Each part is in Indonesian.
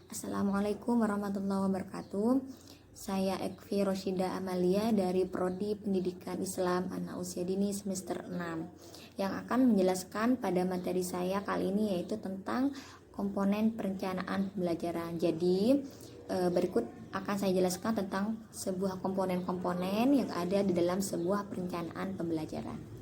Assalamualaikum warahmatullahi wabarakatuh. Saya Ekvi Roshida Amalia dari Prodi Pendidikan Islam Anak Usia Dini semester 6 yang akan menjelaskan pada materi saya kali ini, yaitu tentang komponen perencanaan pembelajaran. Jadi berikut akan saya jelaskan tentang sebuah komponen-komponen yang ada di dalam sebuah perencanaan pembelajaran.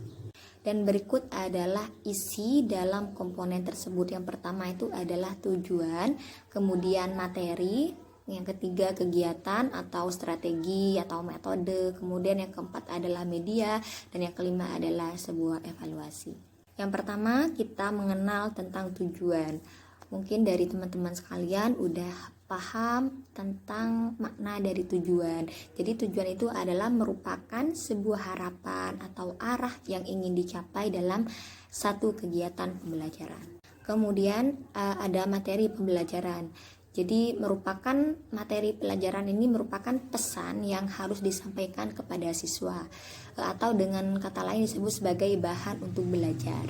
Dan berikut adalah isi dalam komponen tersebut. Yang pertama itu adalah tujuan, kemudian materi, yang ketiga kegiatan atau strategi atau metode, kemudian yang keempat adalah media, dan yang kelima adalah sebuah evaluasi. Yang pertama kita mengenal tentang tujuan. Mungkin dari teman-teman sekalian udah paham tentang makna dari tujuan. Jadi tujuan itu adalah merupakan sebuah harapan atau arah yang ingin dicapai dalam satu kegiatan pembelajaran. Kemudian ada materi pembelajaran. Jadi merupakan materi pelajaran ini merupakan pesan yang harus disampaikan kepada siswa, atau dengan kata lain disebut sebagai bahan untuk belajar.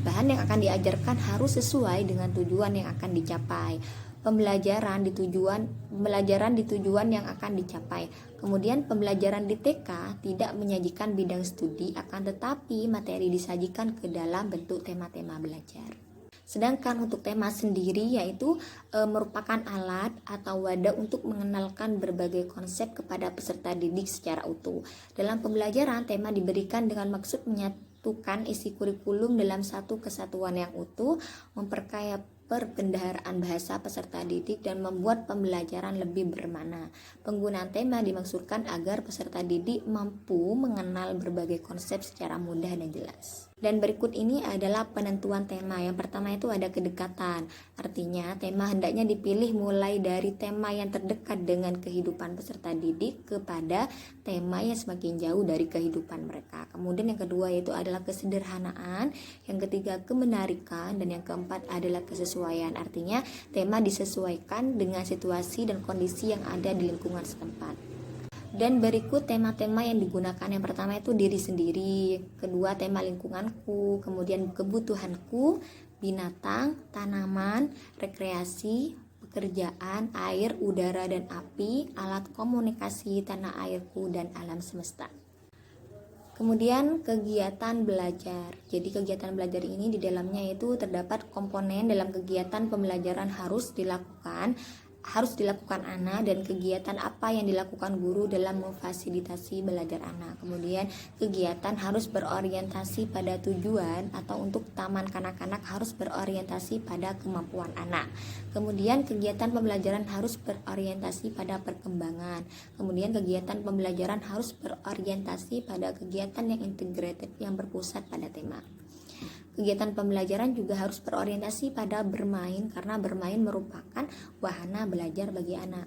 Bahan yang akan diajarkan harus sesuai dengan tujuan yang akan dicapai. Pembelajaran di tujuan yang akan dicapai. Kemudian pembelajaran di TK tidak menyajikan bidang studi, akan tetapi materi disajikan ke dalam bentuk tema-tema belajar. Sedangkan untuk tema sendiri yaitu merupakan alat atau wadah untuk mengenalkan berbagai konsep kepada peserta didik secara utuh. Dalam pembelajaran, tema diberikan dengan maksud menyatukan isi kurikulum dalam satu kesatuan yang utuh, memperkaya perbendaharaan bahasa peserta didik, dan membuat pembelajaran lebih bermakna. Penggunaan tema dimaksudkan agar peserta didik mampu mengenal berbagai konsep secara mudah dan jelas. Dan berikut ini adalah penentuan tema. Yang pertama itu ada kedekatan. Artinya tema hendaknya dipilih mulai dari tema yang terdekat dengan kehidupan peserta didik kepada tema yang semakin jauh dari kehidupan mereka. Kemudian yang kedua itu adalah kesederhanaan, yang ketiga kemenarikan, dan yang keempat adalah kesesuaian. Artinya tema disesuaikan dengan situasi dan kondisi yang ada di lingkungan setempat. Dan berikut tema-tema yang digunakan. Yang pertama itu diri sendiri, kedua tema lingkunganku, kemudian kebutuhanku, binatang, tanaman, rekreasi, pekerjaan, air, udara dan api, alat komunikasi, tanah airku, dan alam semesta. Kemudian kegiatan belajar. Jadi kegiatan belajar ini di dalamnya itu terdapat komponen dalam kegiatan pembelajaran harus dilakukan anak, dan kegiatan apa yang dilakukan guru dalam memfasilitasi belajar anak. Kemudian kegiatan harus berorientasi pada tujuan, atau untuk taman kanak-kanak harus berorientasi pada kemampuan anak. Kemudian kegiatan pembelajaran harus berorientasi pada perkembangan. Kemudian kegiatan pembelajaran harus berorientasi pada kegiatan yang integrated yang berpusat pada tema. Kegiatan pembelajaran juga harus berorientasi pada bermain, karena bermain merupakan wahana belajar bagi anak.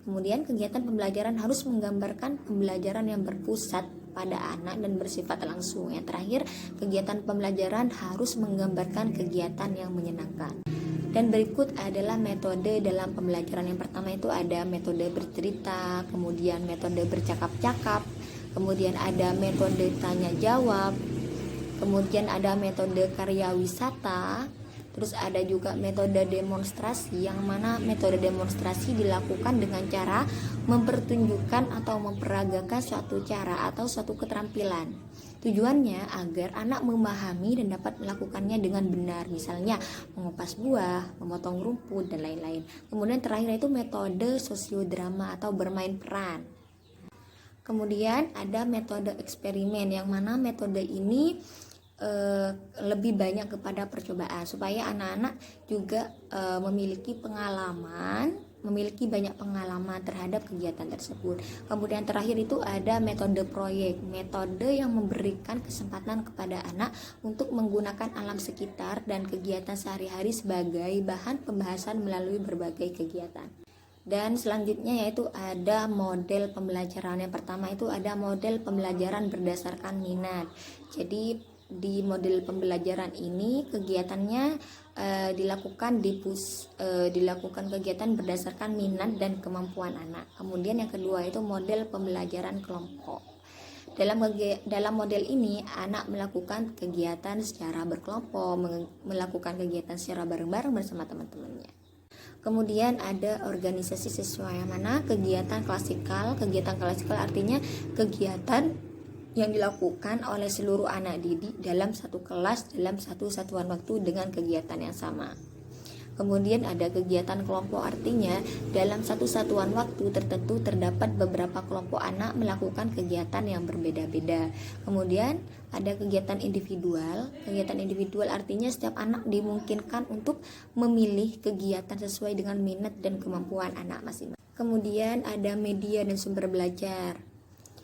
Kemudian kegiatan pembelajaran harus menggambarkan pembelajaran yang berpusat pada anak dan bersifat langsung. Yang terakhir, kegiatan pembelajaran harus menggambarkan kegiatan yang menyenangkan. Dan berikut adalah metode dalam pembelajaran. Yang pertama itu ada metode bercerita, kemudian metode bercakap-cakap, kemudian ada metode tanya jawab, kemudian ada metode karya wisata, terus ada juga metode demonstrasi, yang mana metode demonstrasi dilakukan dengan cara mempertunjukkan atau memperagakan suatu cara atau suatu keterampilan. Tujuannya agar anak memahami dan dapat melakukannya dengan benar, misalnya mengupas buah, memotong rumput, dan lain-lain. Kemudian terakhir itu metode sosiodrama atau bermain peran. Kemudian ada metode eksperimen, yang mana metode ini lebih banyak kepada percobaan, supaya anak-anak juga memiliki banyak pengalaman terhadap kegiatan tersebut. Kemudian terakhir itu ada metode proyek, metode yang memberikan kesempatan kepada anak untuk menggunakan alam sekitar dan kegiatan sehari-hari sebagai bahan pembahasan melalui berbagai kegiatan. Dan selanjutnya yaitu ada model pembelajaran. Yang pertama itu ada model pembelajaran berdasarkan minat. Jadi di model pembelajaran ini kegiatannya dilakukan kegiatan berdasarkan minat dan kemampuan anak. Kemudian yang kedua itu model pembelajaran kelompok. Dalam model ini anak melakukan kegiatan secara berkelompok, melakukan kegiatan secara bareng-bareng bersama teman-temannya. Kemudian ada organisasi siswa, yang mana kegiatan klasikal. Kegiatan klasikal artinya kegiatan yang dilakukan oleh seluruh anak didik dalam satu kelas, dalam satu satuan waktu dengan kegiatan yang sama. Kemudian ada kegiatan kelompok, artinya dalam satu satuan waktu tertentu terdapat beberapa kelompok anak melakukan kegiatan yang berbeda-beda. Kemudian ada kegiatan individual. Kegiatan individual artinya setiap anak dimungkinkan untuk memilih kegiatan sesuai dengan minat dan kemampuan anak masing-masing. Kemudian ada media dan sumber belajar.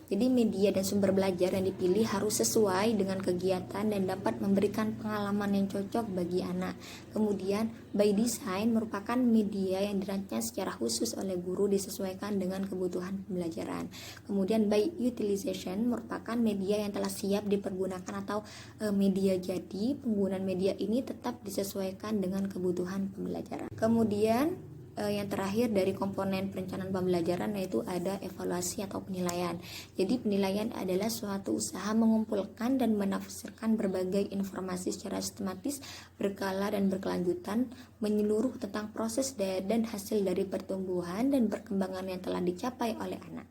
Jadi media dan sumber belajar yang dipilih harus sesuai dengan kegiatan dan dapat memberikan pengalaman yang cocok bagi anak. Kemudian by design merupakan media yang dirancang secara khusus oleh guru disesuaikan dengan kebutuhan pembelajaran. Kemudian by utilization merupakan media yang telah siap dipergunakan atau media jadi. Penggunaan media ini tetap disesuaikan dengan kebutuhan pembelajaran. Kemudian yang terakhir dari komponen perencanaan pembelajaran yaitu ada evaluasi atau penilaian. Jadi penilaian adalah suatu usaha mengumpulkan dan menafsirkan berbagai informasi secara sistematis, berkala dan berkelanjutan, menyeluruh tentang proses dan hasil dari pertumbuhan dan perkembangan yang telah dicapai oleh anak.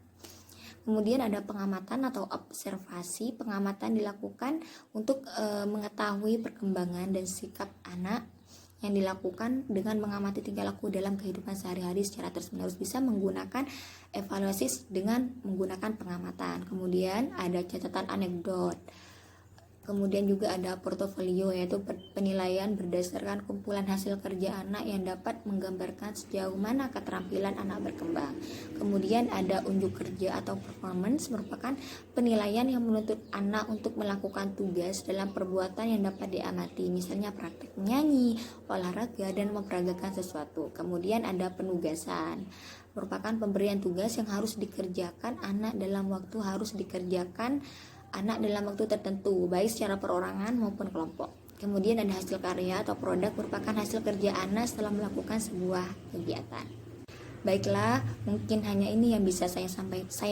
Kemudian ada pengamatan atau observasi. Pengamatan dilakukan untuk mengetahui perkembangan dan sikap anak yang dilakukan dengan mengamati tingkah laku dalam kehidupan sehari-hari secara terus-menerus. Bisa menggunakan evaluasi dengan menggunakan pengamatan. Kemudian ada catatan anekdot. Kemudian juga ada portofolio, yaitu penilaian berdasarkan kumpulan hasil kerja anak yang dapat menggambarkan sejauh mana keterampilan anak berkembang. Kemudian ada unjuk kerja atau performance, merupakan penilaian yang menuntut anak untuk melakukan tugas dalam perbuatan yang dapat diamati, misalnya praktek menyanyi, olahraga, dan memperagakan sesuatu. Kemudian ada penugasan, merupakan pemberian tugas yang harus dikerjakan anak dalam waktu tertentu, baik secara perorangan maupun kelompok. Kemudian ada hasil karya atau produk, merupakan hasil kerja anak setelah melakukan sebuah kegiatan. Baiklah, mungkin hanya ini yang bisa saya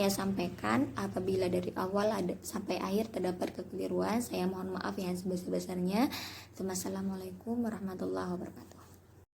sampaikan. Apabila dari awal sampai akhir terdapat kekeliruan, saya mohon maaf yang sebesar-besarnya. Wassalamualaikum warahmatullahi wabarakatuh.